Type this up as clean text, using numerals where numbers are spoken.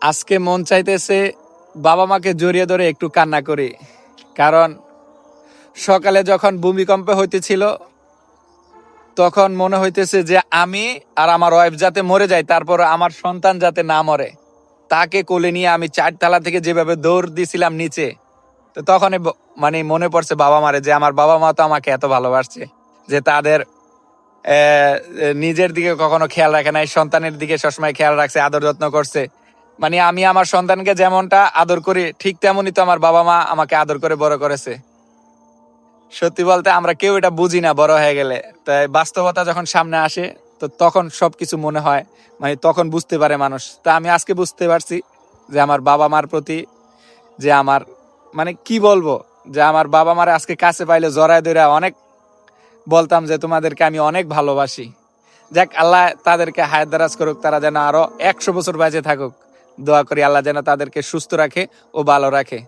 আজকে মন চাইতেছে বাবা মাকে জড়িয়ে ধরে একটু কান্না করি। কারণ সকালে যখন ভূমিকম্প হইতেছিল তখন মনে হইতেছে যে আমি আর আমার ওয়াইফ যাতে মরে যাই, তারপর আমার সন্তান যাতে না মরে। তাকে কোলে নিয়ে আমি 4 তলা থেকে যেভাবে দৌড় দিছিলাম নিচে, তো তখন মানে মনে পড়ছে বাবা মারে, যে আমার বাবা মা তো আমাকে এত ভালোবাসছে, যে তাদের নিজের দিকে কখনো খেয়াল রাখে নাই, সন্তানের দিকে সবসময় খেয়াল রাখছে, আদর যত্ন করছে। মানে আমি আমার সন্তানকে যেমনটা আদর করি ঠিক তেমনই তো আমার বাবা মা আমাকে আদর করে বড় করেছে। সত্যি বলতে আমরা কেউ এটা বুঝি না বড় হয়ে গেলে, তাই বাস্তবতা যখন সামনে আসে তো তখন সবকিছু মনে হয়, মানে তখন বুঝতে পারে মানুষ। তা আমি আজকে বুঝতে পারছি যে আমার বাবা মার প্রতি, যে আমার মানে কি বলবো, যে আমার বাবা মার আজকে কাছে পাইলে জড়ায় ধরে অনেক বলতাম যে তোমাদেরকে আমি অনেক ভালোবাসি। যাক, আল্লাহ তাদেরকে হায়াত দারাজ করুক, তারা যেন আরো 100 বছর বেঁচে থাকুক। দোয়া করি আল্লাহ যেন তাদেরকে সুস্থ রাখে ও ভালো রাখে।